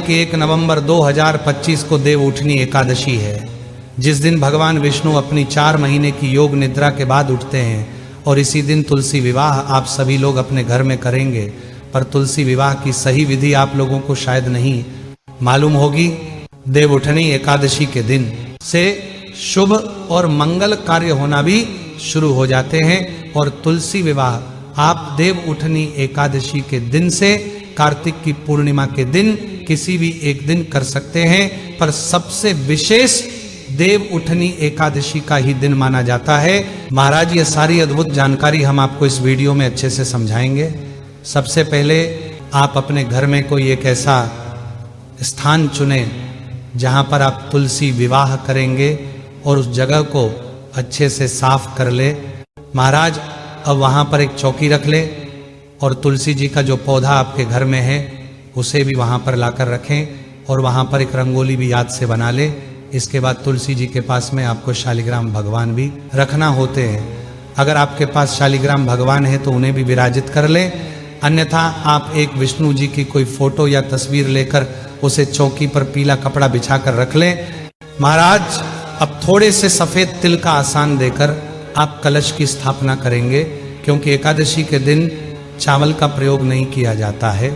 कि 1 नवंबर 2025 को देवउठनी एकादशी है, जिस दिन भगवान विष्णु अपनी 4 महीने की योग निद्रा के बाद उठते हैं। और इसी दिन तुलसी विवाह आप सभी लोग अपने घर में करेंगे, पर तुलसी विवाह की सही विधि आप लोगों को शायद नहीं मालूम होगी। देवउठनी एकादशी के दिन से शुभ और मंगल कार्य होना भी शुरू हो जाते हैं, और तुलसी विवाह आप देवउठनी एकादशी के दिन से कार्तिक की पूर्णिमा के दिन किसी भी एक दिन कर सकते हैं, पर सबसे विशेष देवउठनी एकादशी का ही दिन माना जाता है। महाराज, ये सारी अद्भुत जानकारी हम आपको इस वीडियो में अच्छे से समझाएंगे। सबसे पहले आप अपने घर में कोई एक ऐसा स्थान चुने जहां पर आप तुलसी विवाह करेंगे, और उस जगह को अच्छे से साफ कर ले। महाराज, अब वहां पर एक चौकी रख ले, और तुलसी जी का जो पौधा आपके घर में है उसे भी वहां पर लाकर रखें, और वहां पर एक रंगोली भी याद से बना ले। इसके बाद तुलसी जी के पास में आपको शालिग्राम भगवान भी रखना होते हैं। अगर आपके पास शालिग्राम भगवान है तो उन्हें भी विराजित कर ले, अन्यथा आप एक विष्णु जी की कोई फोटो या तस्वीर लेकर उसे चौकी पर पीला कपड़ा बिछाकर रख लें। महाराज, अब थोड़े से सफेद तिल का आसान देकर आप कलश की स्थापना करेंगे, क्योंकि एकादशी के दिन चावल का प्रयोग नहीं किया जाता है।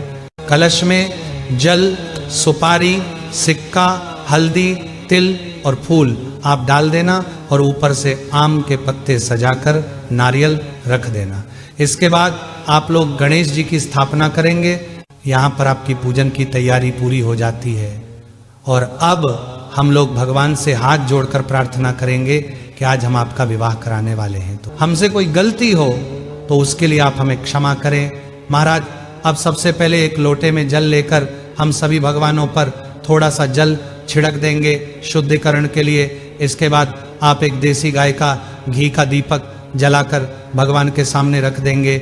कलश में जल, सुपारी, सिक्का, हल्दी, तिल और फूल आप डाल देना, और ऊपर से आम के पत्ते सजाकर नारियल रख देना। इसके बाद आप लोग गणेश जी की स्थापना करेंगे। यहाँ पर आपकी पूजन की तैयारी पूरी हो जाती है, और अब हम लोग भगवान से हाथ जोड़कर प्रार्थना करेंगे कि आज हम आपका विवाह कराने वाले हैं, तो हमसे कोई गलती हो तो उसके लिए आप हमें क्षमा करें। महाराज, अब सबसे पहले एक लोटे में जल लेकर हम सभी भगवानों पर थोड़ा सा जल छिड़क देंगे शुद्धिकरण के लिए। इसके बाद आप एक देसी गाय का घी का दीपक जलाकर भगवान के सामने रख देंगे।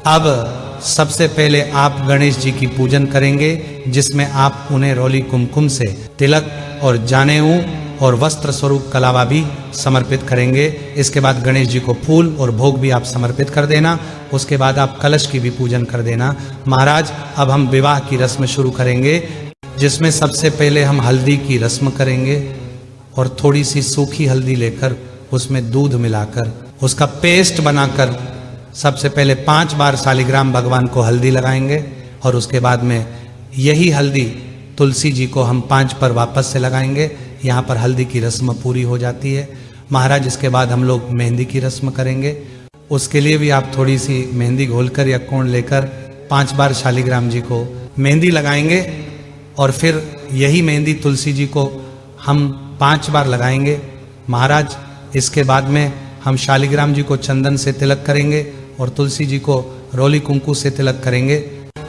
अब सबसे पहले आप गणेश जी की पूजन करेंगे, जिसमें आप उन्हें रोली कुमकुम से तिलक और जानेऊ और वस्त्र स्वरूप कलावा भी समर्पित करेंगे। इसके बाद गणेश जी को फूल और भोग भी आप समर्पित कर देना। उसके बाद आप कलश की भी पूजन कर देना। महाराज, अब हम विवाह की रस्म शुरू करेंगे, जिसमें सबसे पहले हम हल्दी की रस्म करेंगे, और थोड़ी सी सूखी हल्दी लेकर उसमें दूध मिलाकर उसका पेस्ट बनाकर सबसे पहले 5 बार शालिग्राम भगवान को हल्दी लगाएंगे, और उसके बाद में यही हल्दी तुलसी जी को हम 5 पर वापस से लगाएंगे। यहाँ पर हल्दी की रस्म पूरी हो जाती है। महाराज, इसके बाद हम लोग मेहंदी की रस्म करेंगे। उसके लिए भी आप थोड़ी सी मेहंदी घोलकर या कोण लेकर 5 बार शालिग्राम जी को मेहंदी लगाएंगे, और फिर यही मेहंदी तुलसी जी को हम 5 बार लगाएंगे। महाराज, इसके बाद में हम शालिग्राम जी को चंदन से तिलक करेंगे, और तुलसी जी को रोली कुंकू से तिलक करेंगे।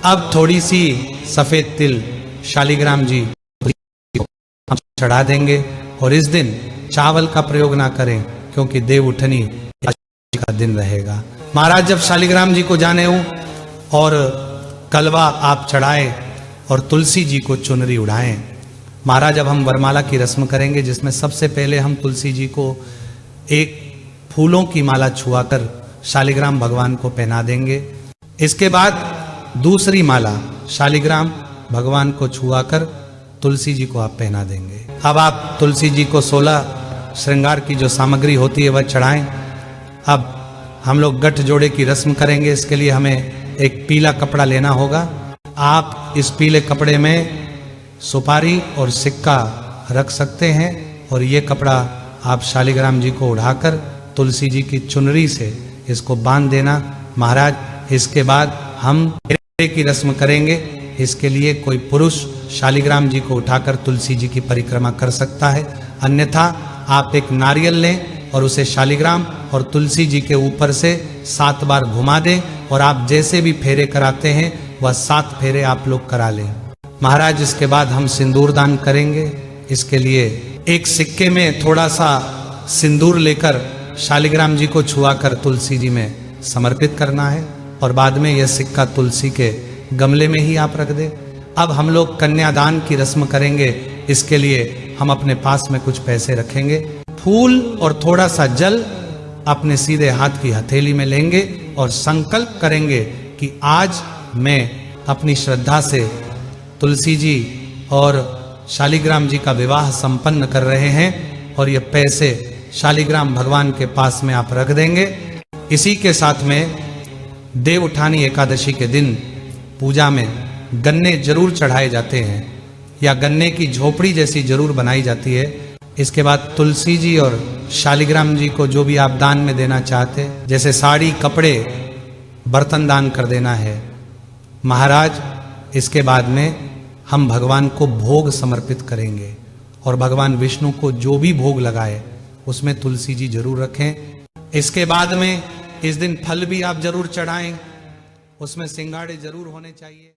अब थोड़ी सी सफेद तिल शालिग्राम जी को हम चढ़ा देंगे, और इस दिन चावल का प्रयोग ना करें, क्योंकि देवउठनी का दिन रहेगा। महाराज, जब शालिग्राम जी को जानेऊ और कलवा आप चढ़ाएं और तुलसी जी को चुनरी उड़ाएं। महाराज, अब हम वरमाला की रस्म करेंगे, जिसमें सबसे पहले हम तुलसी जी को एक फूलों की माला छुआकर शालिग्राम भगवान को पहना देंगे। इसके बाद दूसरी माला शालिग्राम भगवान को छुआकर तुलसी जी को आप पहना देंगे। अब आप तुलसी जी को 16 श्रृंगार की जो सामग्री होती है वह चढ़ाएं। अब हम लोग गठ जोड़े की रस्म करेंगे। इसके लिए हमें एक पीला कपड़ा लेना होगा। आप इस पीले कपड़े में सुपारी और सिक्का रख सकते हैं, और ये कपड़ा आप शालिग्राम जी को उठाकर तुलसी जी की चुनरी से इसको बांध देना। महाराज, इसके बाद हम फेरे की रस्म करेंगे। इसके लिए कोई पुरुष शालिग्राम जी को उठाकर तुलसी जी की परिक्रमा कर सकता है, अन्यथा आप एक नारियल लें और उसे शालिग्राम और तुलसी जी के ऊपर से 7 बार घुमा दें, और आप जैसे भी फेरे कराते हैं वह 7 फेरे आप लोग करा लें। महाराज, इसके बाद हम सिंदूर दान करेंगे। इसके लिए एक सिक्के में थोड़ा सा सिंदूर लेकर शालिग्राम जी को छुआकर तुलसी जी में समर्पित करना है, और बाद में यह सिक्का तुलसी के गमले में ही आप रख दें। अब हम लोग कन्यादान की रस्म करेंगे। इसके लिए हम अपने पास में कुछ पैसे रखेंगे, फूल और थोड़ा सा जल अपने सीधे हाथ की हथेली में लेंगे, और संकल्प करेंगे कि आज मैं अपनी श्रद्धा से तुलसी जी और शालिग्राम जी का विवाह संपन्न कर रहे हैं और ये पैसे शालिग्राम भगवान के पास में आप रख देंगे। इसी के साथ में देव उठानी एकादशी के दिन पूजा में गन्ने जरूर चढ़ाए जाते हैं या गन्ने की झोपड़ी जैसी जरूर बनाई जाती है। इसके बाद तुलसी जी और शालिग्राम जी को जो भी आप दान में देना चाहते, जैसे साड़ी, कपड़े, बर्तन दान कर देना है महाराज। इसके बाद में हम भगवान को भोग समर्पित करेंगे और भगवान विष्णु को जो भी भोग लगाए उसमें तुलसी जी जरूर रखें। इसके बाद में इस दिन फल भी आप जरूर चढ़ाएं, उसमें सिंगाड़े जरूर होने चाहिए।